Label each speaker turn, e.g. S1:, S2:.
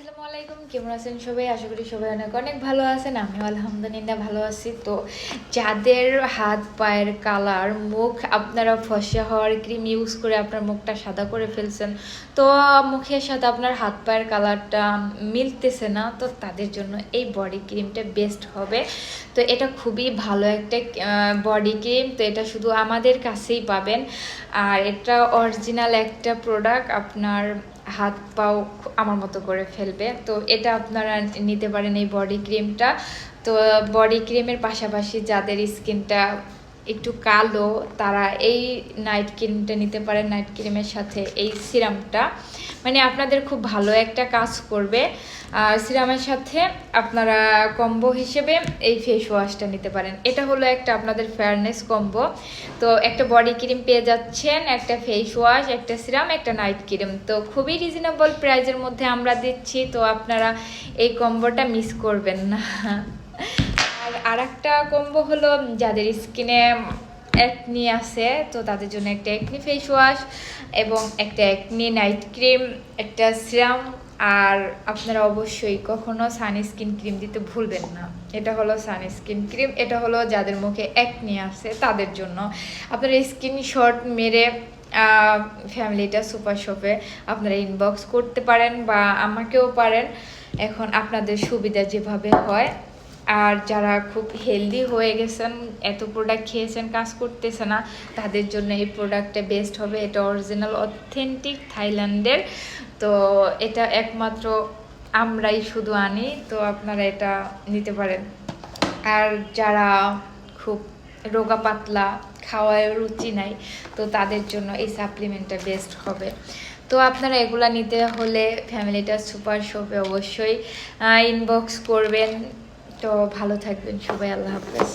S1: আসসালামু আলাইকুম, কেমন আছেন সবাই? আশা করি সবাই অনেক অনেক ভালো আছেন। আমিও আলহামদুলিল্লাহ ভালো আছি। তো যাদের হাত পায়ের কালার, মুখ আপনারা ফর্সা হওয়ার ক্রিম ইউজ করে আপনার মুখটা সাদা করে ফেলছেন, তো মুখের সাথে আপনার হাত পায়ের কালারটা মিলতেছে না, তো তাদের জন্য এই বডি ক্রিমটা বেস্ট হবে। তো এটা খুবই ভালো একটা বডি ক্রিম। তো এটা শুধু আমাদের কাছেই পাবেন, আর এটা অরিজিনাল একটা প্রোডাক্ট। আপনার হাত পাও আমার মতো করে ফেলবে। তো এটা আপনারা নিতে পারেন এই বডি ক্রিমটা। তো বডি ক্রিমের পাশাপাশি যাদের স্কিনটা একটু কালো, তারা এই নাইট ক্রিমটা নিতে পারেন। নাইট ক্রিমের সাথে এই সিরামটা মানে আপনাদের খুব ভালো একটা কাজ করবে। আর সিরামের সাথে আপনারা কম্বো হিসেবে এই ফেস ওয়াশটা নিতে পারেন। এটা হলো একটা আপনাদের ফেয়ারনেস কম্বো। তো একটা বডি ক্রিম পেয়ে যাচ্ছেন, একটা ফেস ওয়াশ, একটা সিরাম, একটা নাইট ক্রিম। তো খুবই রিজনেবল প্রাইজের মধ্যে আমরা দিচ্ছি, তো আপনারা এই কম্বোটা মিস করবেন না। আর একটা কম্বো হলো যাদের স্কিনে একনি আছে, তো তাদের জন্য একটা একনি ফেস ওয়াশ এবং একটা একনি নাইট ক্রিম, একটা সিরাম। আর আপনারা অবশ্যই কখনো সানস্ক্রিন ক্রিম দিতে ভুলবেন না। এটা হলো সানস্ক্রিন ক্রিম। এটা হলো যাদের মুখে একনি আছে তাদের জন্য। আপনারা স্ক্রিনশট মেরে ফ্যামিলিটা সুপার শপে আপনারা ইনবক্স করতে পারেন বা আমাকেও পারেন, এখন আপনাদের সুবিধা যেভাবে হয়। আর যারা খুব হেলদি হয়ে গেছেন, এত প্রোডাক্ট খেয়েছেন, কাজ করতেছে না, তাদের জন্য এই প্রোডাক্টটা বেস্ট হবে। এটা অরিজিনাল অথেন্টিক থাইল্যান্ডের। তো এটা একমাত্র আমরাই শুধু আনি, তো আপনারা এটা নিতে পারেন। আর যারা খুব রোগা পাতলা, খাওয়ায় রুচি নাই, তো তাদের জন্য এই সাপ্লিমেন্টটা বেস্ট হবে। তো আপনারা এগুলা নিতে হলে ফ্যামিলিটা সুপার শপে অবশ্যই ইনবক্স করবেন। তো ভালো থাকবেন সবাই, আল্লাহ হাফেজ।